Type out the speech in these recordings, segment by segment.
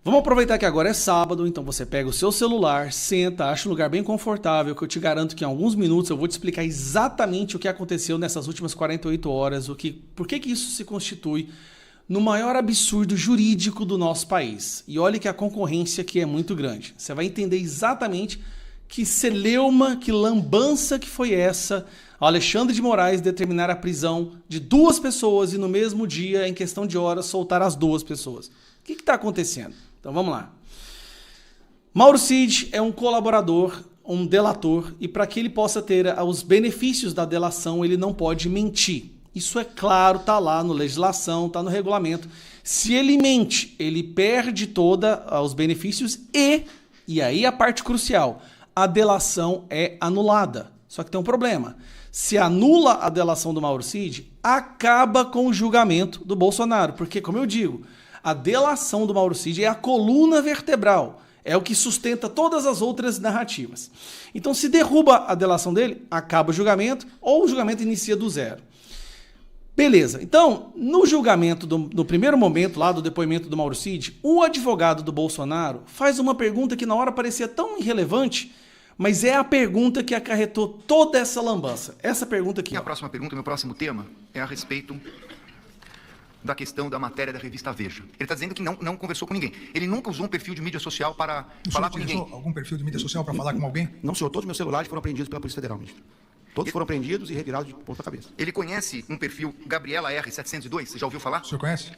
Vamos aproveitar que agora é sábado, então você pega o seu celular, senta, acha um lugar bem confortável, que eu te garanto que em alguns minutos eu vou te explicar exatamente o que aconteceu nessas últimas 48 horas, por que isso se constitui no maior absurdo jurídico do nosso país. E olha que a concorrência aqui é muito grande. Você vai entender exatamente que celeuma, que lambança que foi essa, Alexandre de Moraes determinar a prisão de 2 pessoas e no mesmo dia, em questão de horas, soltar as 2 pessoas. O que está acontecendo? Então vamos lá. Mauro Cid é um colaborador, um delator, e para que ele possa ter os benefícios da delação, ele não pode mentir. Isso é claro, está lá na legislação, está no regulamento. Se ele mente, ele perde todos os benefícios e aí a parte crucial, a delação é anulada. Só que tem um problema. Se anula a delação do Mauro Cid, acaba com o julgamento do Bolsonaro. Porque, como eu digo, a delação do Mauro Cid é a coluna vertebral. É o que sustenta todas as outras narrativas. Então, se derruba a delação dele, acaba o julgamento ou o julgamento inicia do zero. Beleza. Então, no julgamento, no primeiro momento lá do depoimento do Mauro Cid, o advogado do Bolsonaro faz uma pergunta que na hora parecia tão irrelevante, mas é a pergunta que acarretou toda essa lambança. Essa pergunta aqui. A próxima pergunta, meu próximo tema, é a respeito da questão da matéria da revista Veja. Ele está dizendo que não conversou com ninguém. Ele nunca usou um perfil de mídia social para falar com ninguém. Algum perfil de mídia social para falar com alguém? Não, senhor. Todos os meus celulares foram apreendidos pela Polícia Federal, ministro. Todos foram apreendidos e retirados de ponta cabeça. Ele conhece um perfil Gabriela R702? Você já ouviu falar? O senhor conhece?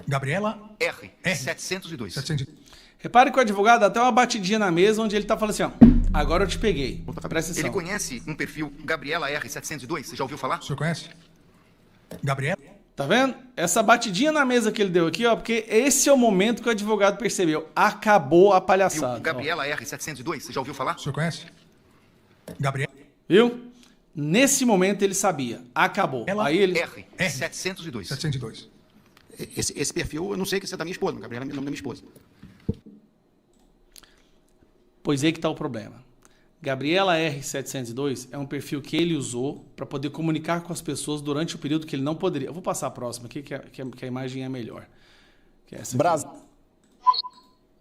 Gabriela R702. 702. Repare que o advogado dá até uma batidinha na mesa onde ele está falando assim, ó, agora eu te peguei. Presta atenção. Ele conhece um perfil Gabriela R702? Você já ouviu falar? O senhor conhece? Gabriela? Tá vendo? Essa batidinha na mesa que ele deu aqui, ó, porque esse é o momento que o advogado percebeu. Acabou a palhaçada. Gabriela R702? Você já ouviu falar? O senhor conhece? Gabriela? Viu? Nesse momento ele sabia. Acabou. Aí ele... R702. 702. Esse perfil, eu não sei que é da minha esposa, mas Gabriela é o nome da minha esposa. Pois aí que está o problema. Gabriela R702 é um perfil que ele usou para poder comunicar com as pessoas durante o período que ele não poderia. Eu vou passar a próxima aqui, que a imagem é melhor. Que é essa aqui.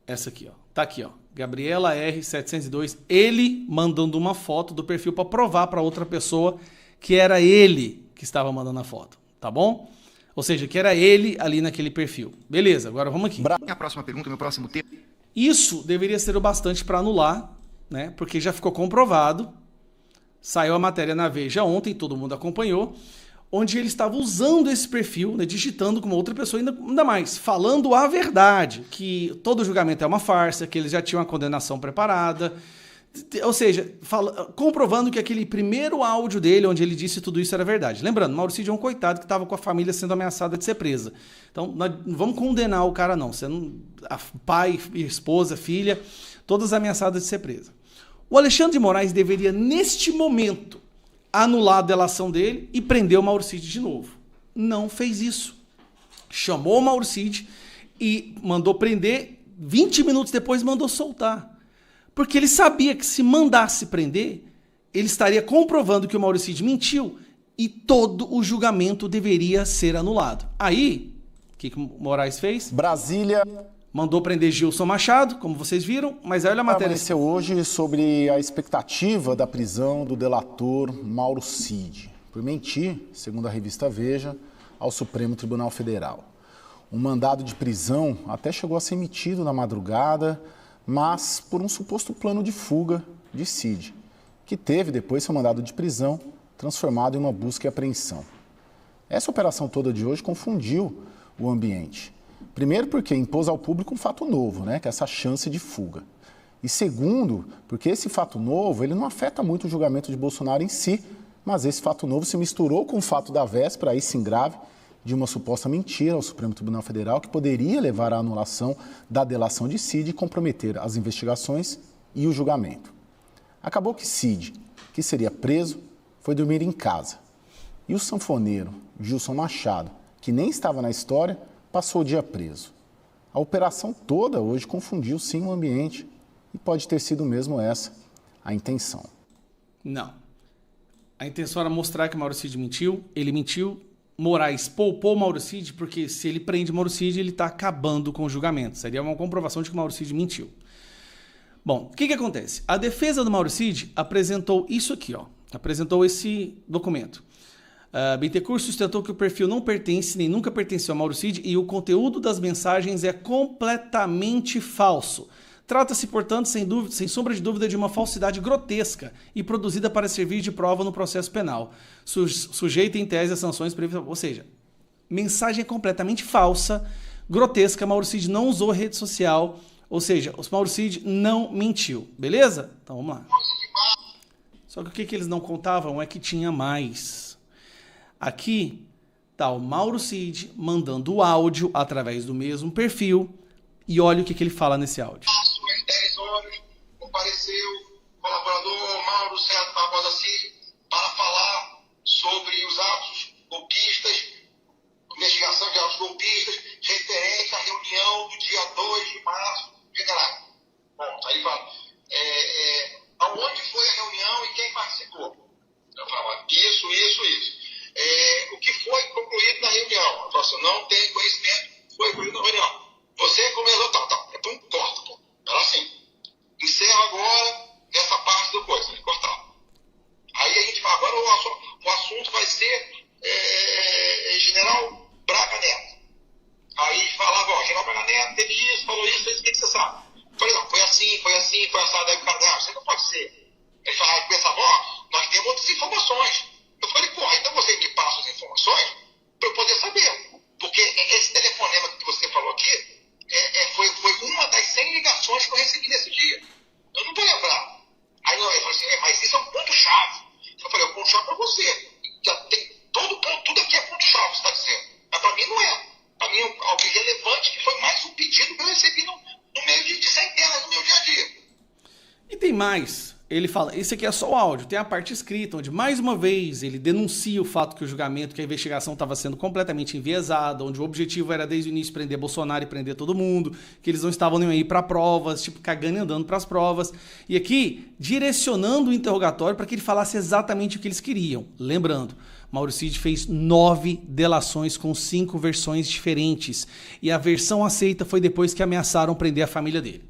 Essa aqui, ó. Tá aqui, ó. Gabriela R702, ele mandando uma foto do perfil para provar para outra pessoa que era ele que estava mandando a foto, tá bom? Ou seja, que era ele ali naquele perfil. Beleza, agora vamos aqui. A próxima pergunta, meu próximo tema. Isso deveria ser o bastante para anular, né? Porque já ficou comprovado, saiu a matéria na Veja ontem, todo mundo acompanhou, onde ele estava usando esse perfil, né, digitando com uma outra pessoa, ainda mais, falando a verdade, que todo julgamento é uma farsa, que eles já tinham a condenação preparada, ou seja, comprovando que aquele primeiro áudio dele, onde ele disse tudo isso, era verdade. Lembrando, Mauro Cid é um coitado que estava com a família sendo ameaçada de ser presa. Então, nós não vamos condenar o cara, não. Pai, esposa, filha, todas ameaçadas de ser presa. O Alexandre de Moraes deveria, neste momento, anular a delação dele e prender o Mauro Cid de novo. Não fez isso. Chamou o Mauro Cid e mandou prender, 20 minutos depois mandou soltar. Porque ele sabia que se mandasse prender, ele estaria comprovando que o Mauro Cid mentiu e todo o julgamento deveria ser anulado. Aí, o que o Moraes fez? Brasília mandou prender Gilson Machado, como vocês viram, mas olha a matéria. Apareceu hoje sobre a expectativa da prisão do delator Mauro Cid, por mentir, segundo a revista Veja, ao Supremo Tribunal Federal. Um mandado de prisão até chegou a ser emitido na madrugada, mas por um suposto plano de fuga de Cid, que teve depois seu mandado de prisão transformado em uma busca e apreensão. Essa operação toda de hoje confundiu o ambiente. Primeiro porque impôs ao público um fato novo, né, que é essa chance de fuga. E segundo, porque esse fato novo ele não afeta muito o julgamento de Bolsonaro em si, mas esse fato novo se misturou com o fato da véspera, aí sim grave, de uma suposta mentira ao Supremo Tribunal Federal que poderia levar à anulação da delação de Cid e comprometer as investigações e o julgamento. Acabou que Cid, que seria preso, foi dormir em casa. E o sanfoneiro Gilson Machado, que nem estava na história, passou o dia preso. A operação toda hoje confundiu sim o ambiente e pode ter sido mesmo essa a intenção. Não. A intenção era mostrar que Mauro Cid mentiu, ele mentiu, Moraes poupou Mauro Cid, porque se ele prende Mauro Cid, ele está acabando com o julgamento. Seria uma comprovação de que o Mauro Cid mentiu. Bom, o que acontece? A defesa do Mauro Cid apresentou isso aqui, ó. Apresentou esse documento. Bittencourt sustentou que o perfil não pertence, nem nunca pertenceu a Mauro Cid e o conteúdo das mensagens é completamente falso. Trata-se, portanto, sem sombra de dúvida, de uma falsidade grotesca e produzida para servir de prova no processo penal, sujeita em tese a sanções previstas. Ou seja, mensagem completamente falsa, grotesca. Mauro Cid não usou rede social, ou seja, o Mauro Cid não mentiu, beleza? Então vamos lá. Só que o que eles não contavam é que tinha mais. Aqui está o Mauro Cid mandando o áudio através do mesmo perfil e olha o que ele fala nesse áudio. Às 10 horas, compareceu o colaborador Mauro César Barbosa Cid para falar sobre os atos golpistas, investigação de atos golpistas, referente à reunião do dia 2 de março, general. Bom, aí fala, aonde foi a reunião e quem participou? Eu falo, isso. O que foi concluído na reunião? Eu falo assim, não tem conhecimento, foi concluído na reunião. Você começou, tá. Então corta, pô. Era assim. Encerra agora essa parte do coisa, cortar. Aí a gente fala, agora o assunto vai ser General Braga Neto. Aí falava, ó, General Braga Neto teve isso, falou isso, o que você sabe? Eu falei, não, foi assim, foi assado. Aí o cara, não, isso não pode ser. Ele falava, eu pensava, ó, nós temos outras informações. Eu falei, porra, então você me passa as informações para eu poder saber. Porque esse telefonema que você falou aqui foi uma das 100 ligações que eu recebi nesse dia. Eu não vou lembrar. Aí ele falou assim, mas isso é um ponto-chave. Eu falei, é um ponto-chave para você. Já tem todo ponto, tudo aqui é ponto-chave, você está dizendo. Mas para mim não é. Para mim é algo relevante, que foi mais um pedido que eu recebi no meio de centenas no meu dia a dia. E tem mais. Ele fala, esse aqui é só o áudio, tem a parte escrita, onde mais uma vez ele denuncia o fato que o julgamento, que a investigação estava sendo completamente enviesada, onde o objetivo era desde o início prender Bolsonaro e prender todo mundo, que eles não estavam nem aí para provas, tipo, cagando e andando para as provas. E aqui, direcionando o interrogatório para que ele falasse exatamente o que eles queriam. Lembrando, Mauro Cid fez 9 delações com 5 versões diferentes. E a versão aceita foi depois que ameaçaram prender a família dele.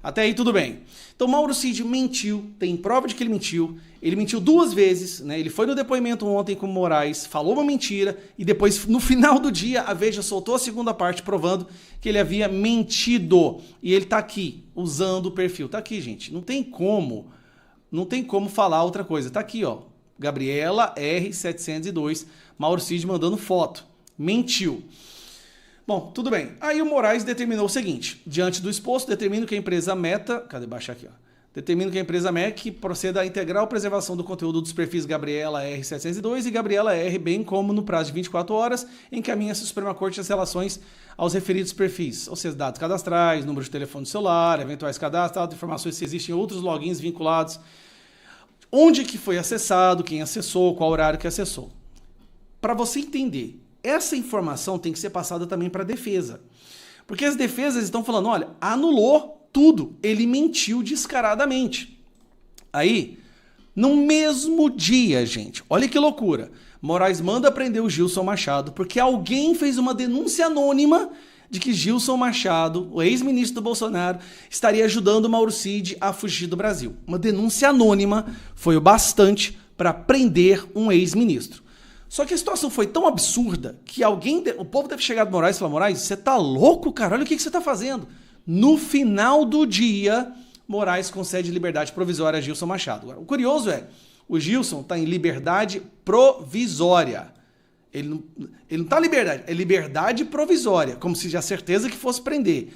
Até aí tudo bem. Então Mauro Cid mentiu, tem prova de que ele mentiu 2 vezes, né? Ele foi no depoimento ontem com o Moraes, falou uma mentira e depois no final do dia a Veja soltou a segunda parte provando que ele havia mentido. E ele tá aqui, usando o perfil. Tá aqui, gente, não tem como falar outra coisa. Tá aqui, ó, Gabriela R702, Mauro Cid mandando foto. Mentiu. Bom, tudo bem. Aí o Moraes determinou o seguinte, diante do exposto, determino que a empresa Meta, baixar aqui, ó. Determino que a empresa MEC proceda à integral preservação do conteúdo dos perfis Gabriela R702 e Gabriela R, bem como no prazo de 24 horas, encaminha-se à Suprema Corte as relações aos referidos perfis, ou seja, dados cadastrais, número de telefone celular, eventuais cadastros, informações se existem outros logins vinculados, onde que foi acessado, quem acessou, qual horário que acessou. Para você entender, essa informação tem que ser passada também para a defesa. Porque as defesas estão falando, olha, anulou tudo, ele mentiu descaradamente. Aí, no mesmo dia, gente, olha que loucura, Moraes manda prender o Gilson Machado porque alguém fez uma denúncia anônima de que Gilson Machado, o ex-ministro do Bolsonaro, estaria ajudando Mauro Cid a fugir do Brasil. Uma denúncia anônima foi o bastante para prender um ex-ministro. Só que a situação foi tão absurda que o povo deve chegar do Moraes e falar, Moraes, você tá louco, cara? Olha o que você tá fazendo. No final do dia, Moraes concede liberdade provisória a Gilson Machado. Agora, o curioso é, o Gilson tá em liberdade provisória. Ele não tá em liberdade, é liberdade provisória, como se já certeza que fosse prender.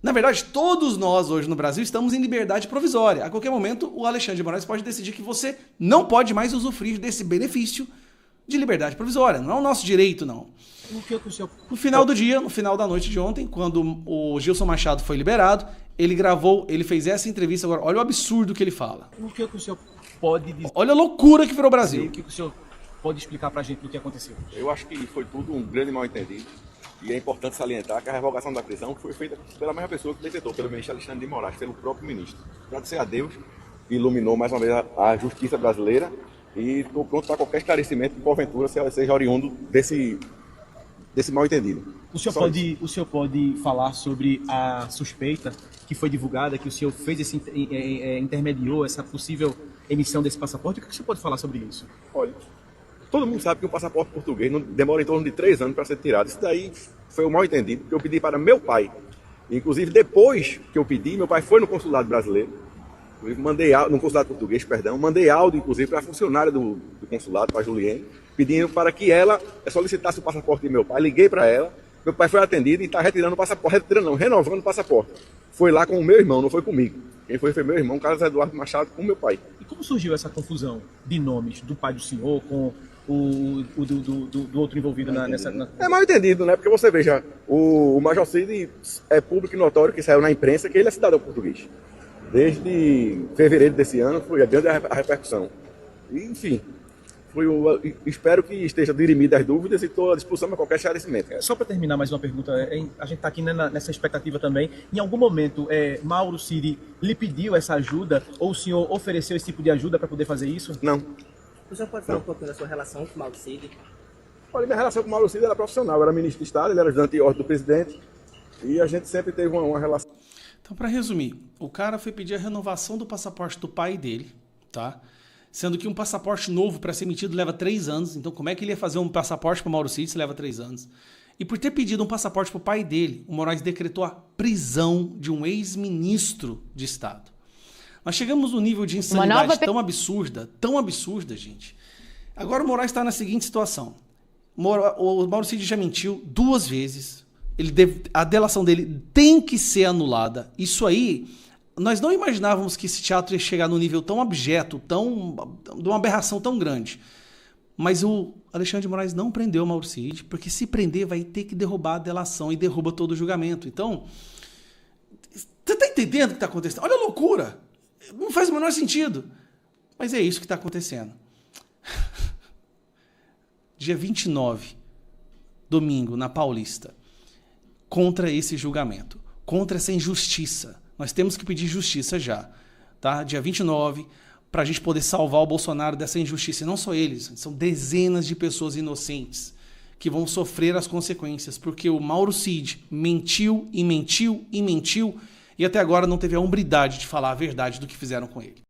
Na verdade, todos nós hoje no Brasil estamos em liberdade provisória. A qualquer momento, o Alexandre de Moraes pode decidir que você não pode mais usufruir desse benefício de liberdade provisória. Não é o nosso direito, não. No final do dia, no final da noite de ontem, quando o Gilson Machado foi liberado, ele gravou, ele fez essa entrevista. Agora, olha o absurdo que ele fala. O que o senhor pode dizer? Olha a loucura que virou o Brasil. O que o senhor pode explicar pra gente do que aconteceu? Eu acho que foi tudo um grande mal-entendido. E é importante salientar que a revogação da prisão foi feita pela mesma pessoa que decretou, pelo ministro Alexandre de Moraes, pelo próprio ministro. Agradecer a Deus, que iluminou mais uma vez a justiça brasileira E estou pronto para qualquer esclarecimento que, porventura, seja oriundo desse mal-entendido. O senhor pode falar sobre a suspeita que foi divulgada, que o senhor fez intermediou essa possível emissão desse passaporte? O que você pode falar sobre isso? Olha, todo mundo sabe que um passaporte português demora em torno de 3 anos para ser tirado. Isso daí foi um mal-entendido, porque eu pedi para meu pai. Inclusive, depois que eu pedi, meu pai foi no consulado brasileiro, no consulado português, perdão, mandei áudio, inclusive, para a funcionária do consulado, para a Juliene, pedindo para que ela solicitasse o passaporte de meu pai. Liguei para ela, meu pai foi atendido e está retirando o passaporte, renovando o passaporte. Foi lá com o meu irmão, não foi comigo. Quem foi meu irmão, Carlos Eduardo Machado, com meu pai. E como surgiu essa confusão de nomes do pai do senhor com do outro envolvido nessa... É mal entendido, né? Porque você veja, o Major Cid é público e notório que saiu na imprensa que ele é cidadão português. Desde fevereiro desse ano foi adiante a repercussão. E, enfim, espero que esteja dirimida as dúvidas e estou à disposição para qualquer esclarecimento. Só para terminar mais uma pergunta, a gente está aqui nessa expectativa também. Em algum momento, Mauro Cid lhe pediu essa ajuda ou o senhor ofereceu esse tipo de ajuda para poder fazer isso? Não. O senhor pode falar um pouquinho da sua relação com o Mauro Cid? Olha, minha relação com o Mauro Cid era profissional. Eu era ministro de Estado, ele era ajudante de ordem do presidente e a gente sempre teve uma relação. Então, para resumir, o cara foi pedir a renovação do passaporte do pai dele, tá? Sendo que um passaporte novo para ser emitido leva 3 anos. Então, como é que ele ia fazer um passaporte para o Mauro Cid se leva 3 anos? E por ter pedido um passaporte para o pai dele, o Moraes decretou a prisão de um ex-ministro de Estado. Nós chegamos num nível de insanidade tão absurda, gente. Agora o Moraes está na seguinte situação. O Mauro Cid já mentiu 2 vezes. A delação dele tem que ser anulada. Isso aí, nós não imaginávamos que esse teatro ia chegar num nível tão abjeto, de uma aberração tão grande. Mas o Alexandre de Moraes não prendeu o Mauro Cid, porque se prender vai ter que derrubar a delação e derruba todo o julgamento. Então, você está entendendo o que está acontecendo? Olha a loucura! Não faz o menor sentido. Mas é isso que está acontecendo. Dia 29, domingo, na Paulista. Contra esse julgamento, contra essa injustiça. Nós temos que pedir justiça já, tá? Dia 29, para a gente poder salvar o Bolsonaro dessa injustiça. E não só eles, são dezenas de pessoas inocentes que vão sofrer as consequências, porque o Mauro Cid mentiu e mentiu e mentiu e até agora não teve a hombridade de falar a verdade do que fizeram com ele.